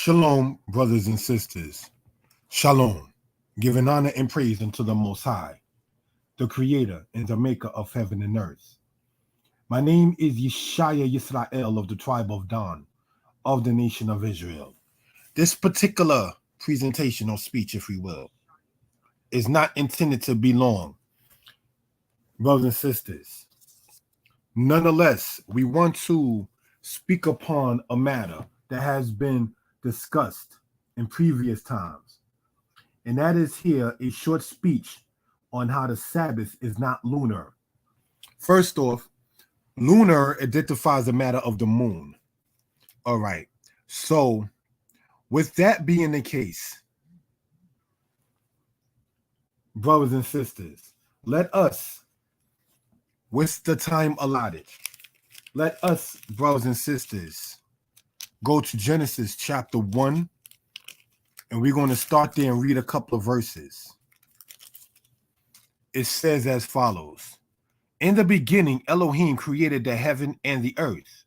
Shalom, brothers and sisters. Shalom. Giving honor and praise unto the Most High, the Creator and the Maker of heaven and earth. My name is Yeshaya Yisrael of the tribe of Dan, of the nation of Israel. This particular presentation or speech, if we will, is not intended to be long, brothers and sisters. Nonetheless, we want to speak upon a matter that has been discussed in previous times. And that is here a short speech on how the Sabbath is not lunar. First off, lunar identifies the matter of the moon. All right. So, with that being the case, brothers and sisters, let us, with the time allotted, let us, brothers and sisters, go to Genesis chapter 1. And we're going to start there and read a couple of verses. It says as follows. In the beginning, Elohim created the heaven and the earth.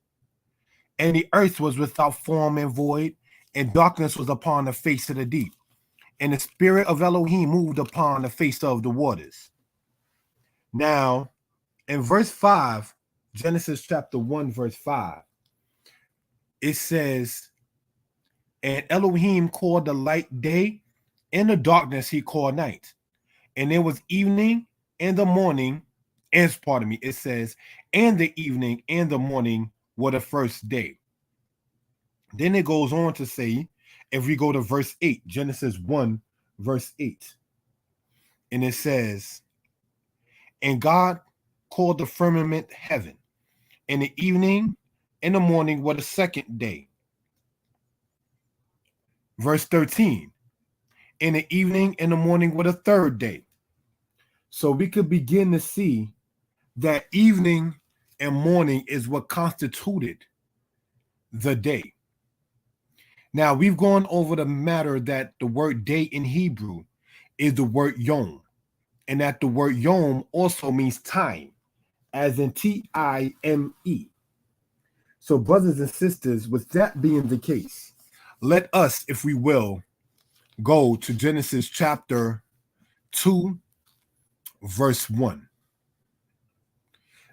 And the earth was without form and void, and darkness was upon the face of the deep. And the spirit of Elohim moved upon the face of the waters. Now, in verse 5, Genesis chapter 1, verse 5, it says, and Elohim called the light day, and the darkness he called night. And there was evening and the morning, it says, and the evening and the morning were the first day. Then it goes on to say, if we go to verse 8, Genesis 1, verse 8, and it says, and God called the firmament heaven, and the evening and the morning were the second day. Verse 13, in the evening and the morning were the third day. So we could begin to see that evening and morning is what constituted the day. Now, we've gone over the matter that the word day in Hebrew is the word yom, and that the word yom also means time, as in T-I-M-E. So, brothers and sisters, with that being the case, let us, if we will, go to Genesis chapter 2, verse 1.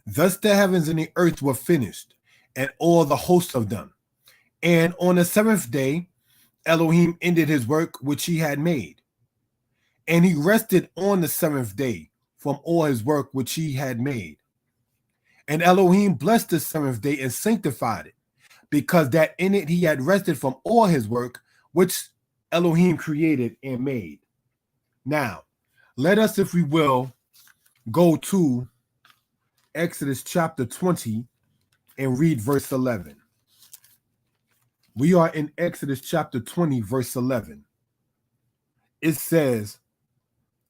Thus the heavens and the earth were finished, and all the hosts of them. And on the seventh day, Elohim ended his work which he had made. And he rested on the seventh day from all his work which he had made. And Elohim blessed the seventh day and sanctified it, because that in it he had rested from all his work which Elohim created and made. Now, let us, if we will, go to Exodus chapter 20 and read verse 11. We are in Exodus chapter 20, verse 11. It says,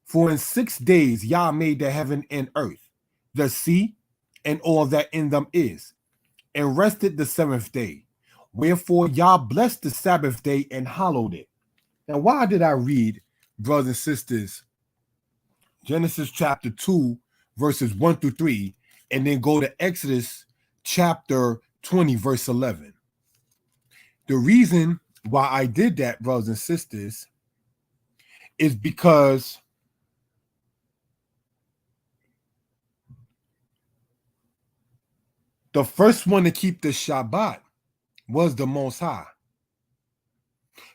for in 6 days Yah made the heaven and earth, the sea, and all that in them is, and rested the seventh day. Wherefore Yah blessed the Sabbath day and hallowed it. Now, why did I read, brothers and sisters, Genesis chapter 2, verses 1 through 3, and then go to Exodus chapter 20, verse 11? The reason why I did that, brothers and sisters, is because the first one to keep the Shabbat was the Most High.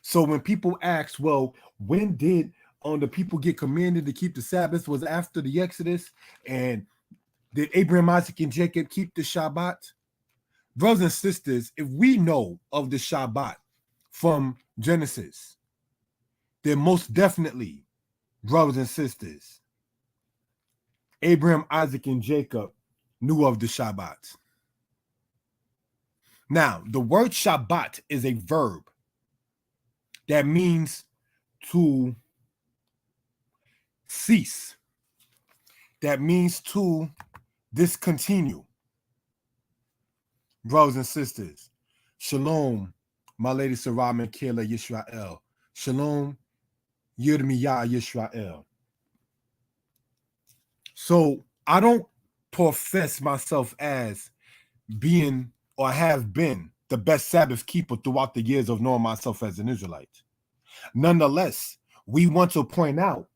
So when people ask, well, when did the people get commanded to keep the Sabbath? Was after the Exodus? And did Abraham, Isaac, and Jacob keep the Shabbat? Brothers and sisters, if we know of the Shabbat from Genesis, then most definitely, brothers and sisters, Abraham, Isaac, and Jacob knew of the Shabbat. Now, the word Shabbat is a verb that means to cease. That means to discontinue. Brothers and sisters, shalom, my lady Sarah Michaela Yisrael. Shalom, Yirmiyah Yisrael. So I don't profess myself as being or have been the best Sabbath keeper throughout the years of knowing myself as an Israelite. Nonetheless, we want to point out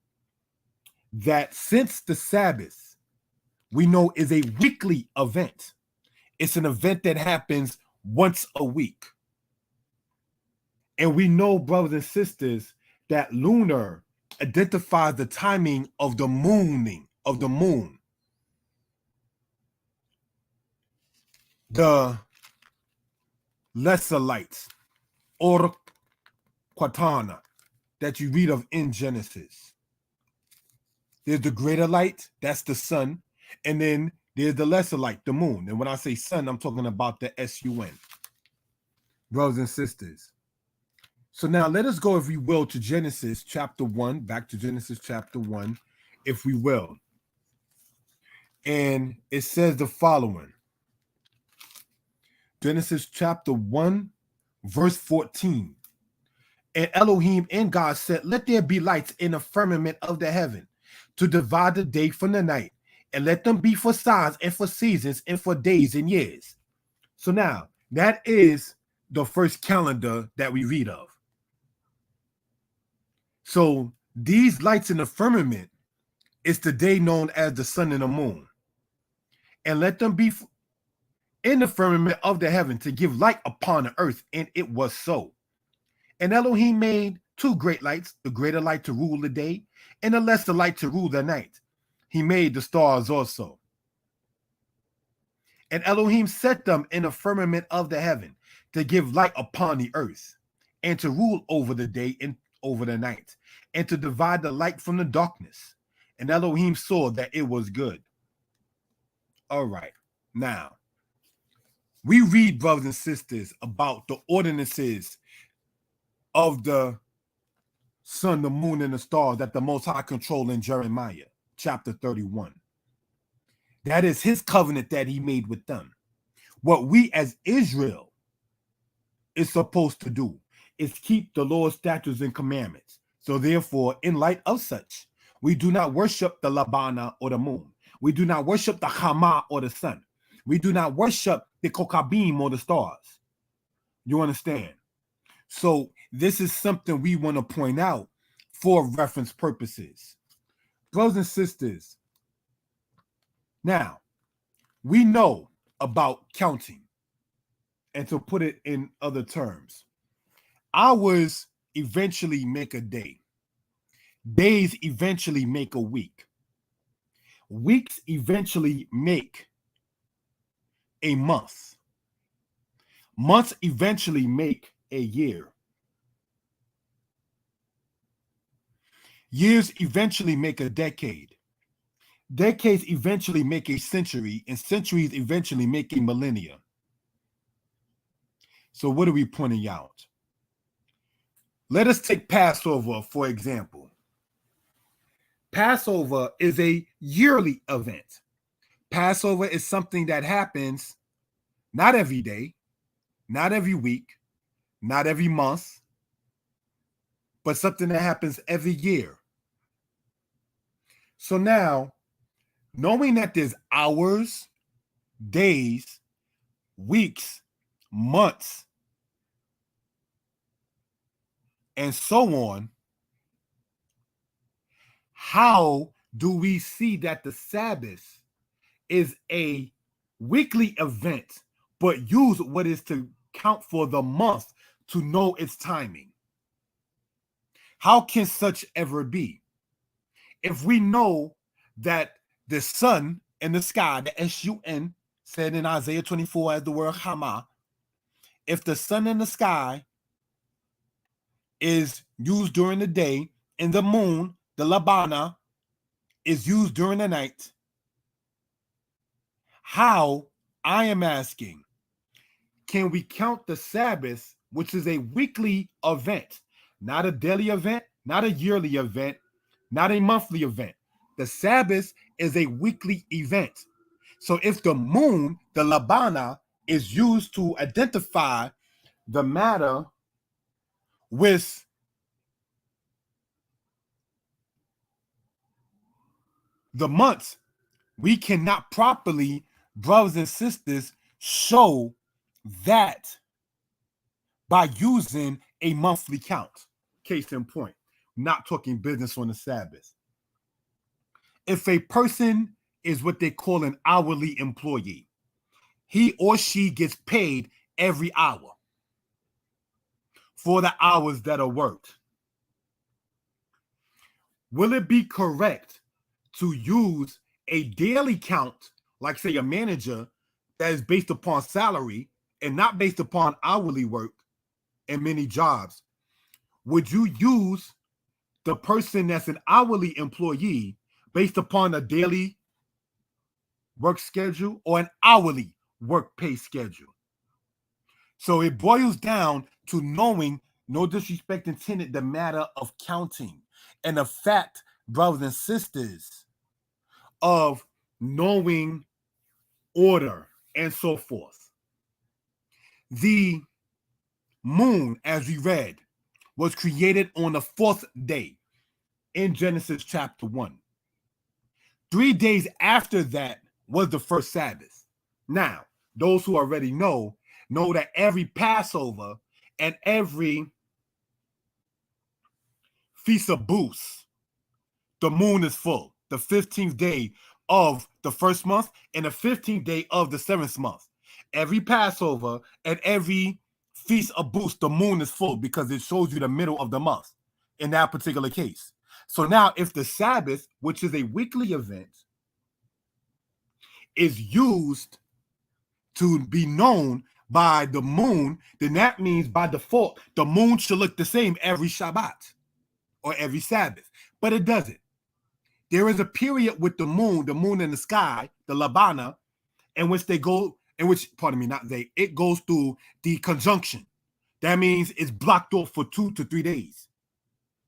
that since the Sabbath, we know is a weekly event, it's an event that happens once a week. And we know, brothers and sisters, that lunar identifies the timing of the mooning of the moon. The lesser lights, or Quatana, that you read of in Genesis. There's the greater light, that's the sun, and then there's the lesser light, the moon. And when I say sun, I'm talking about the sun. Brothers and sisters. So now let us go, if we will, to Genesis chapter 1, back to Genesis chapter 1, if we will. And it says the following. Genesis chapter 1, verse 14. And Elohim and God said, let there be lights in the firmament of the heaven to divide the day from the night, and let them be for signs and for seasons and for days and years. So now, that is the first calendar that we read of. So these lights in the firmament is the day known as the sun and the moon. And let them be in the firmament of the heaven to give light upon the earth. And it was so. And Elohim made two great lights, the greater light to rule the day and the lesser light to rule the night. He made the stars also. And Elohim set them in the firmament of the heaven to give light upon the earth, and to rule over the day and over the night, and to divide the light from the darkness. And Elohim saw that it was good. All right. Now, we read, brothers and sisters, about the ordinances of the sun, the moon, and the stars that the Most High control in Jeremiah chapter 31. That is his covenant that he made with them. What we as Israel is supposed to do is keep the Lord's statutes and commandments. So therefore, in light of such, we do not worship the Labana or the moon. We do not worship the Hama or the sun. We do not worship the Kokabim or the stars. You understand? So this is something we want to point out for reference purposes. Brothers and sisters, now, we know about counting. And to put it in other terms, hours eventually make a day. Days eventually make a week. Weeks eventually make a month. Months eventually make a year. Years eventually make a decade. Decades eventually make a century, and centuries eventually make a millennia. So what are we pointing out? Let us take Passover, for example. Passover is a yearly event. Passover is something that happens not every day, not every week, not every month, but something that happens every year. So now, knowing that there's hours, days, weeks, months, and so on, how do we see that the Sabbath is a weekly event, but use what is to count for the month to know its timing? How can such ever be? If we know that the sun in the sky, the sun, said in Isaiah 24 as the word Hama, if the sun in the sky is used during the day and the moon, the Labana, is used during the night, how, I am asking, can we count the Sabbath, which is a weekly event, not a daily event, not a yearly event, not a monthly event? The Sabbath is a weekly event. So if the moon, the Labana, is used to identify the matter with the months, we cannot properly, brothers and sisters, show that by using a monthly count. Case in point, not talking business on the Sabbath. If a person is what they call an hourly employee, he or she gets paid every hour for the hours that are worked. Will it be correct to use a daily count, like say a manager, that is based upon salary and not based upon hourly work in many jobs? Would you use the person that's an hourly employee based upon a daily work schedule or an hourly work pay schedule? So it boils down to knowing, no disrespect intended, the matter of counting and the fact, brothers and sisters, of knowing order and so forth. The moon, as we read, was created on the 4th day in Genesis chapter 1. 3 days after that was the first Sabbath. Now, those who already know that every Passover and every Feast of Booths, the moon is full. The 15th day of the first month and the 15th day of the 7th month. Every Passover and every Feast of Booths, the moon is full because it shows you the middle of the month in that particular case. So now if the Sabbath, which is a weekly event, is used to be known by the moon, then that means by default, the moon should look the same every Shabbat or every Sabbath, but it doesn't. There is a period with the moon in the sky, the Labana, it goes through the conjunction. That means it's blocked off for 2 to 3 days.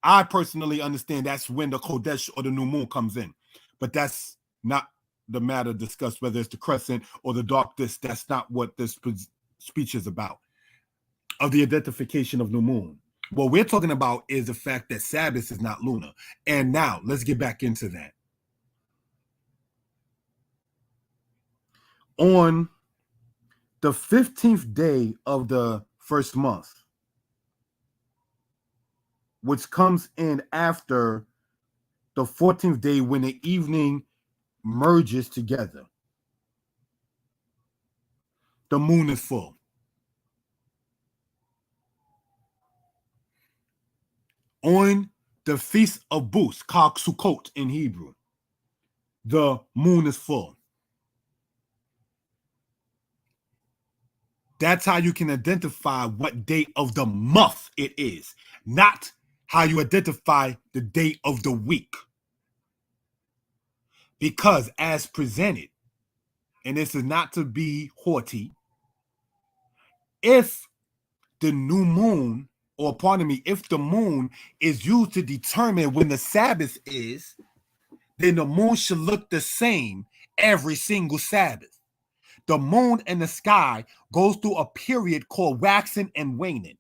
I personally understand that's when the Kodesh or the new moon comes in, but that's not the matter discussed, whether it's the crescent or the dark disk. That's not what this speech is about, of the identification of new moon. What we're talking about is the fact that Sabbath is not lunar. And now let's get back into that. On the 15th day of the first month, which comes in after the 14th day when the evening merges together, the moon is full. On the Feast of Booths, Chag Sukkot in Hebrew, the moon is full. That's how you can identify what day of the month it is, not how you identify the day of the week. Because as presented, and this is not to be haughty, if the new moon, or pardon me, if the moon is used to determine when the Sabbath is, then the moon should look the same every single Sabbath. The moon in the sky goes through a period called waxing and waning.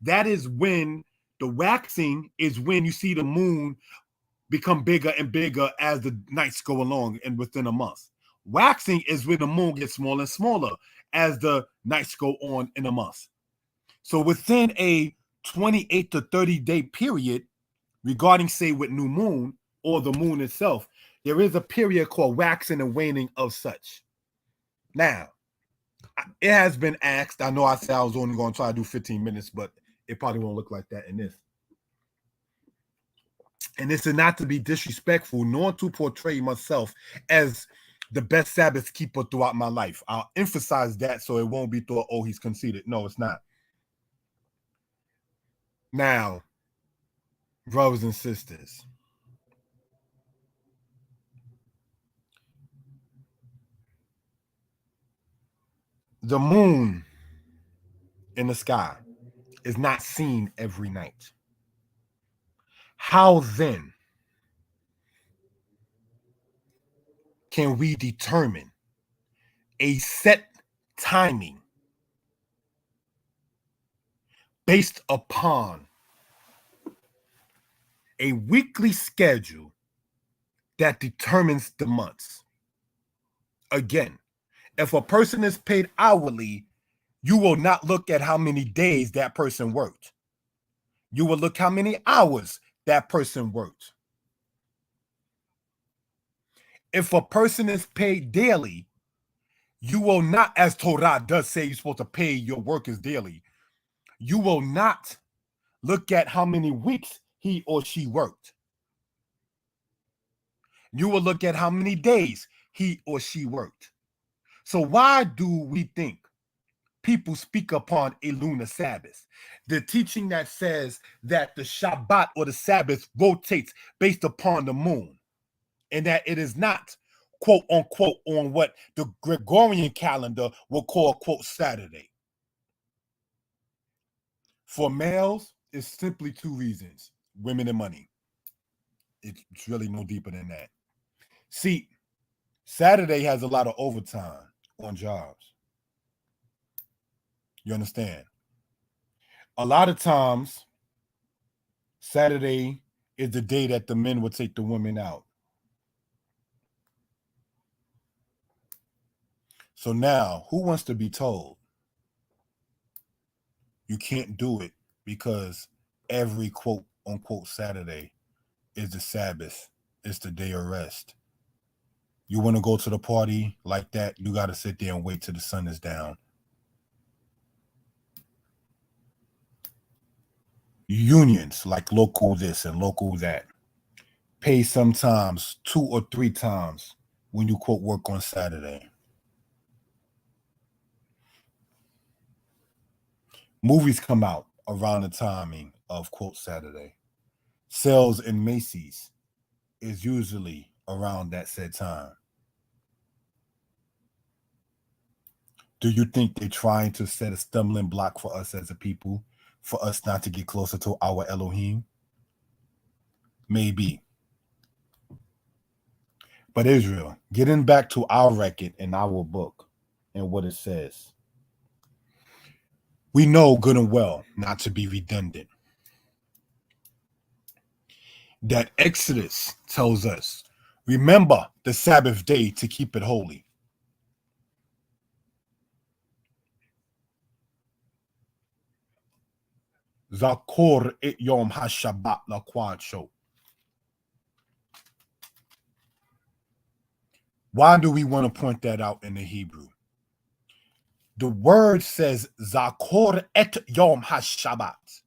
That is when the waxing is when you see the moon become bigger and bigger as the nights go along and within a month. Waxing is when the moon gets smaller and smaller as the nights go on in a month. So within a 28 to 30 day period, regarding, say, with new moon or the moon itself, there is a period called waxing and waning of such. Now, it has been asked, I know I said I was only going to try to do 15 minutes, but it probably won't look like that in this. And this is not to be disrespectful, nor to portray myself as the best Sabbath keeper throughout my life. I'll emphasize that so it won't be thought, oh, he's conceited. No, it's not. Now, brothers and sisters, the moon in the sky is not seen every night. How then can we determine a set timing based upon a weekly schedule that determines the months? Again, if a person is paid hourly, You will not look at how many days that person worked. You will look how many hours that person worked. If a person is paid daily, you will not, as Torah does say, you're supposed to pay your workers daily. You will not look at how many weeks he or she worked. You will look at how many days he or she worked. So why do we think people speak upon a lunar Sabbath? The teaching that says that the Shabbat or the Sabbath rotates based upon the moon, and that it is not, quote unquote, on what the Gregorian calendar will call, quote, Saturday. For males, it's simply two reasons: women and money. It's really no deeper than that. See, Saturday has a lot of overtime on jobs. You understand? A lot of times, Saturday is the day that the men will take the women out. So now, who wants to be told you can't do it because every quote unquote Saturday is the Sabbath, it's the day of rest? You want to go to the party like that, you got to sit there and wait till the sun is down. Unions like local this and local that pay sometimes 2 or 3 times when you quote work on Saturday. Movies come out around the timing of quote Saturday. Sales in Macy's is usually around that said time. Do you think they're trying to set a stumbling block for us as a people, for us not to get closer to our Elohim? Maybe. But Israel, getting back to our record in our book and what it says, we know good and well, not to be redundant, that Exodus tells us, remember the Sabbath day to keep it holy. Zakor et Yom HaShabbat LaQuadsho. Why do we want to point that out in the Hebrew? The word says Zakor et Yom HaShabbat.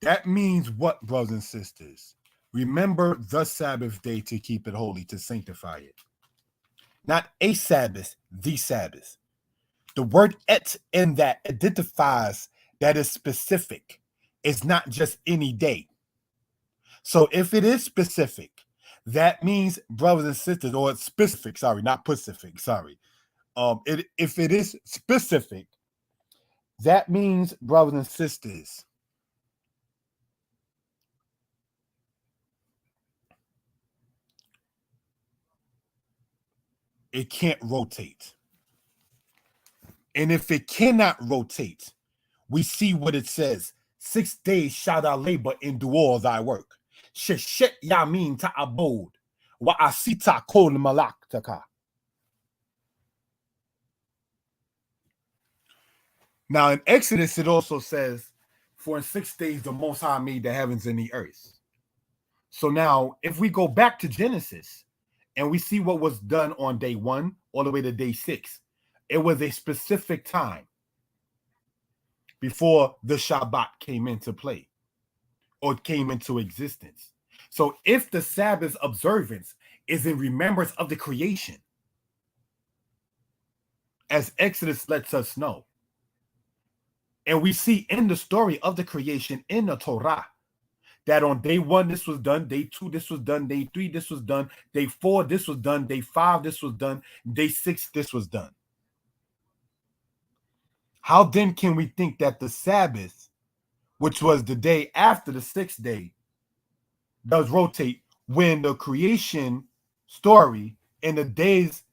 That means what, brothers and sisters? Remember the Sabbath day to keep it holy, to sanctify it. Not a Sabbath, the Sabbath. The word et in that identifies that is specific. It's not just any day. So if it is specific, that means, brothers and sisters, or it's specific, sorry, not Pacific, sorry. If it is specific, that means, brothers and sisters, it can't rotate. And if it cannot rotate, we see what it says. 6 days shall thou labor and do all thy work. Sheshet yamin ta'abod wa asita kol malaktaka. Now in Exodus, it also says, for in 6 days the Most High made the heavens and the earth. So now, if we go back to Genesis and we see what was done on day 1 all the way to day 6, it was a specific time before the Shabbat came into play or came into existence. So if the Sabbath observance is in remembrance of the creation, as Exodus lets us know, and we see in the story of the creation in the Torah, that on day 1, this was done. Day 2, this was done. Day 3, this was done. Day 4, this was done. Day 5, this was done. Day 6, this was done. How then can we think that the Sabbath, which was the day after the 6th day, does rotate when the creation story and the days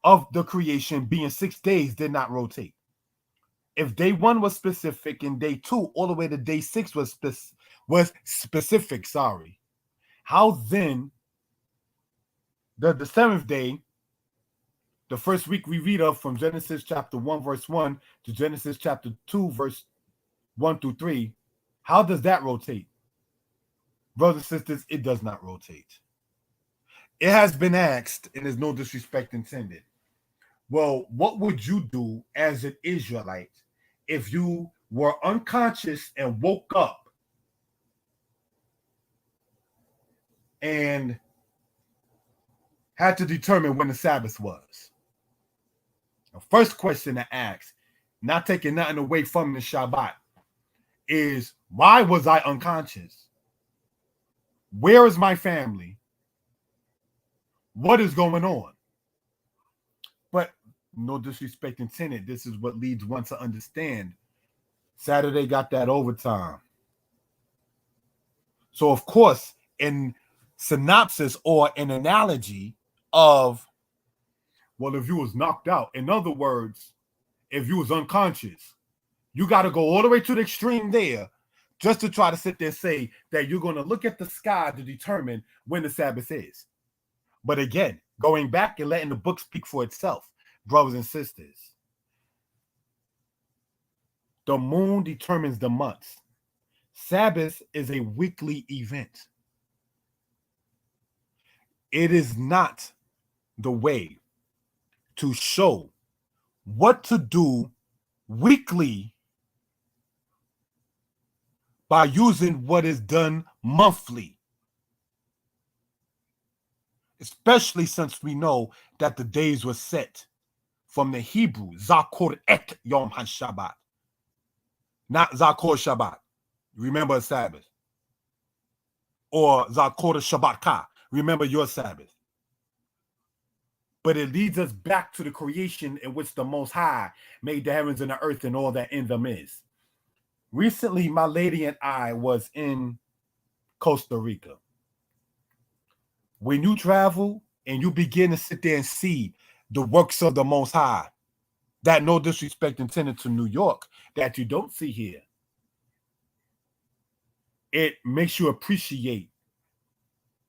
of the creation being 6 days did not rotate? If day 1 was specific and day 2 all the way to day 6 was specific, sorry, how then the 7th day, The first week we read of from Genesis chapter 1, verse 1 to Genesis chapter 2, verse 1 through 3, how does that rotate? Brothers and sisters, it does not rotate. It has been asked, and there's no disrespect intended. Well, what would you do as an Israelite if you were unconscious and woke up and had to determine when the Sabbath was? The first question to ask, not taking nothing away from the Shabbat, is why was I unconscious? Where is my family? What is going on? But no disrespect intended. This is what leads one to understand. Saturday got that overtime. So, of course, in synopsis or an analogy of, well, if you was knocked out, in other words, if you was unconscious, you got to go all the way to the extreme there just to try to sit there and say that you're going to look at the sky to determine when the Sabbath is. But again, going back and letting the book speak for itself, brothers and sisters, the moon determines the months. Sabbath is a weekly event. It is not the way to show what to do weekly by using what is done monthly. Especially since we know that the days were set from the Hebrew, Zakor et Yom HaShabbat, not Zakor Shabbat. Remember a Sabbath. Or Zakor Shabbat Ka. Remember your Sabbath. But it leads us back to the creation in which the Most High made the heavens and the earth and all that in them is. Recently, my lady and I was in Costa Rica. When you travel and you begin to sit there and see the works of the Most High, that no disrespect intended to New York, that you don't see here, it makes you appreciate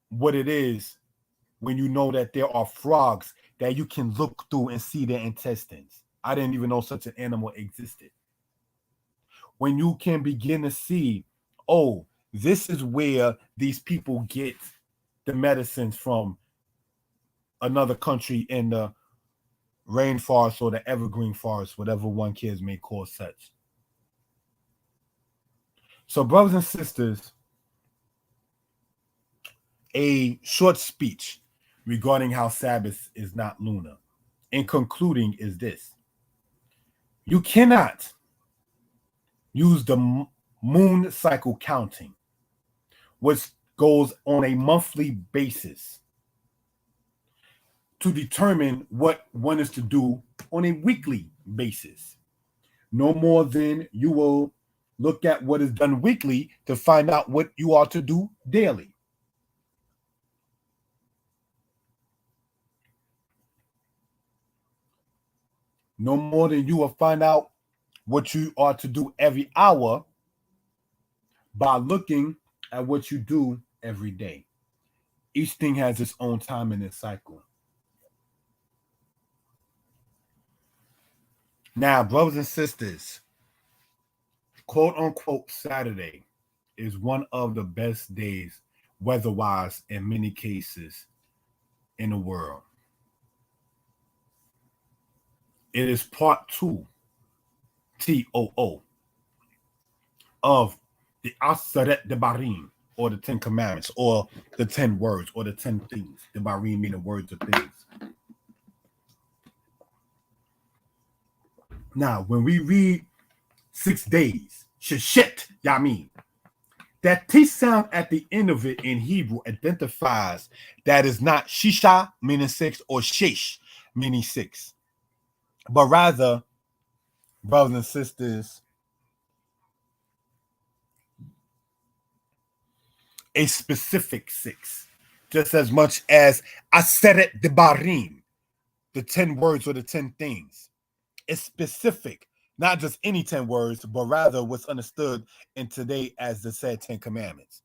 what it is when you know that there are frogs that you can look through and see their intestines. I didn't even know such an animal existed. When you can begin to see, oh, this is where these people get the medicines from another country in the rainforest or the evergreen forest, whatever one kids may call such. So, brothers and sisters, a short speech regarding how Sabbath is not lunar. In concluding is this. You cannot use the moon cycle counting, which goes on a monthly basis, to determine what one is to do on a weekly basis. No more than you will look at what is done weekly to find out what you are to do daily. No more than you will find out what you are to do every hour by looking at what you do every day. Each thing has its own time in its cycle. Now, brothers and sisters, quote unquote Saturday is one of the best days weather-wise in many cases in the world. It is part 2, TOO, of the Aseret Debarim, or the 10 Commandments, or the 10 words, or the 10 things. Debarim meaning words of things. Now, when we read 6 days, Sheshet Yamin, that T sound at the end of it in Hebrew identifies that is not Shisha, meaning 6, or Shesh, meaning 6, but rather, brothers and sisters, a specific 6, just as much as Aseret Debarim, the 10 words or the 10 things. It's specific, not just any 10 words, but rather what's understood in today as the said 10 commandments.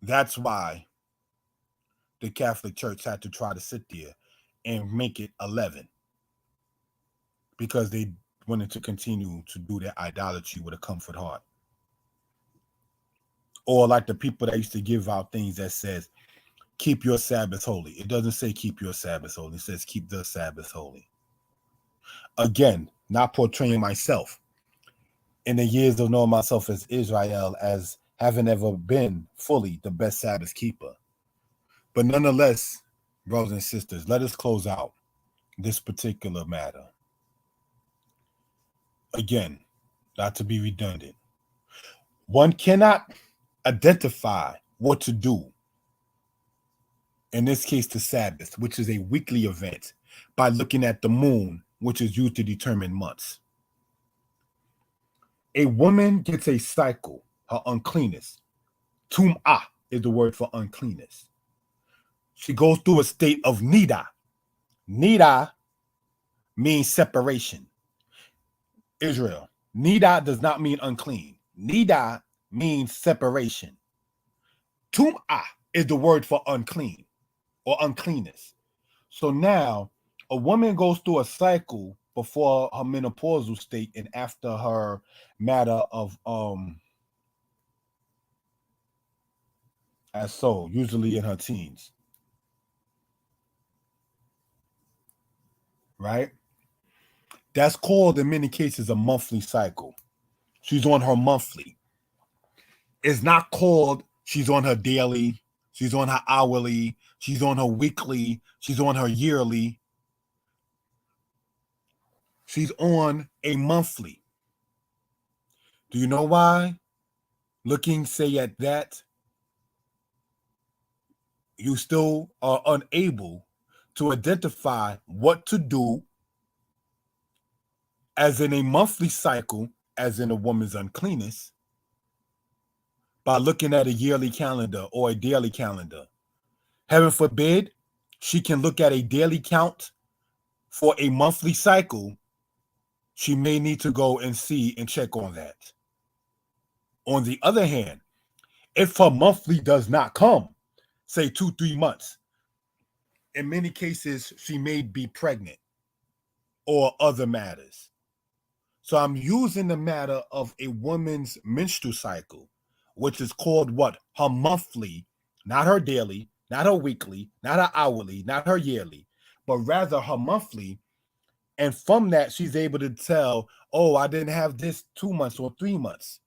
That's why the Catholic Church had to try to sit there and make it 11 because they wanted to continue to do their idolatry with a comfort heart. Or like the people that used to give out things that says, keep your Sabbath holy. It doesn't say keep your Sabbath holy. It says keep the Sabbath holy. Again, not portraying myself in the years of knowing myself as Israel as having ever been fully the best Sabbath keeper. But nonetheless, brothers and sisters, let us close out this particular matter. Again, not to be redundant. One cannot identify what to do, in this case the Sabbath, which is a weekly event, by looking at the moon, which is used to determine months. A woman gets a cycle, her uncleanness. Tum'ah is the word for uncleanness. She goes through a state of nida. Nida means separation. Israel, nida does not mean unclean. Nida means separation. Tum'ah is the word for unclean or uncleanness. So now a woman goes through a cycle before her menopausal state and after her matter of as so, usually in her teens. Right? That's called in many cases a monthly cycle. She's on her monthly. It's not called she's on her daily, she's on her hourly, she's on her weekly, she's on her yearly. She's on a monthly. Do you know why? Looking, say, at that, you still are unable to identify what to do as in a monthly cycle, as in a woman's uncleanness, by looking at a yearly calendar or a daily calendar. Heaven forbid, she can look at a daily count for a monthly cycle. She may need to go and see and check on that. On the other hand, if her monthly does not come, say 2-3 months, in many cases, she may be pregnant or other matters. So I'm using the matter of a woman's menstrual cycle, which is called what? Her monthly, not her daily, not her weekly, not her hourly, not her yearly, but rather her monthly. And from that, she's able to tell, oh, I didn't have this 2 months or 3 months.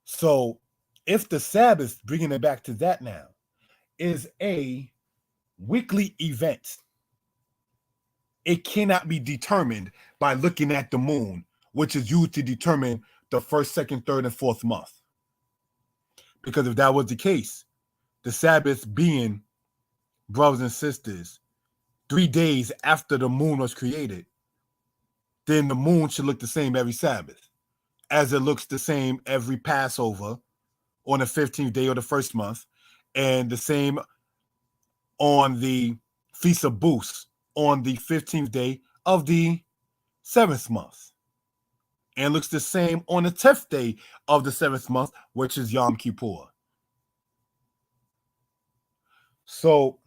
So if the Sabbath, bringing it back to that now, is a weekly event, it cannot be determined by looking at the moon, which is used to determine the first, second, third, and fourth month. Because if that was the case, the Sabbath being, brothers and sisters, 3 days after the moon was created, then the moon should look the same every Sabbath, as it looks the same every Passover on the 15th day of the first month, and the same on the Feast of Booths on the 15th day of the 7th month, and looks the same on the 10th day of the 7th month, which is Yom Kippur. So,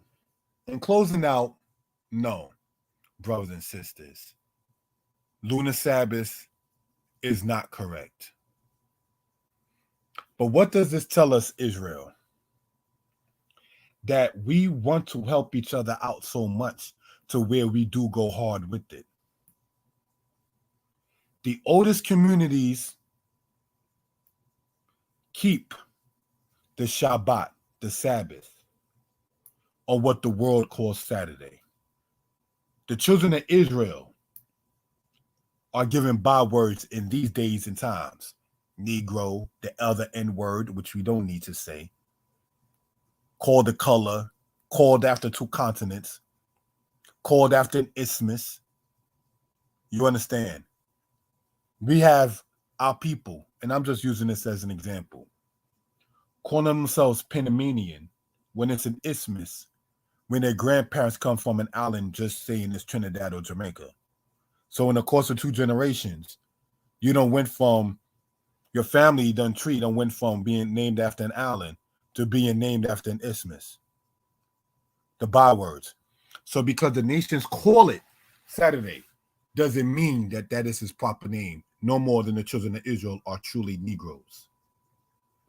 in closing out, no, brothers and sisters, lunar Sabbath is not correct. But what does this tell us, Israel? That we want to help each other out so much to where we do go hard with it. The oldest communities keep the Shabbat, the Sabbath, or what the world calls Saturday. The children of Israel are given bywords in these days and times. Negro, the other N word, which we don't need to say, called a color, called after 2 continents, called after an isthmus. You understand? We have our people, and I'm just using this as an example, calling themselves Panamanian when it's an isthmus, when their grandparents come from an island just saying it's Trinidad or Jamaica. So in the course of 2 generations, you done went from, your family done went from being named after an island to being named after an isthmus. the bywords. So because the nations call it Saturday, doesn't mean that that is his proper name, no more than the children of Israel are truly Negroes.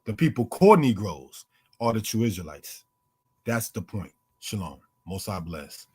The people called Negroes are the true Israelites. That's the point. Shalom. Most I bless.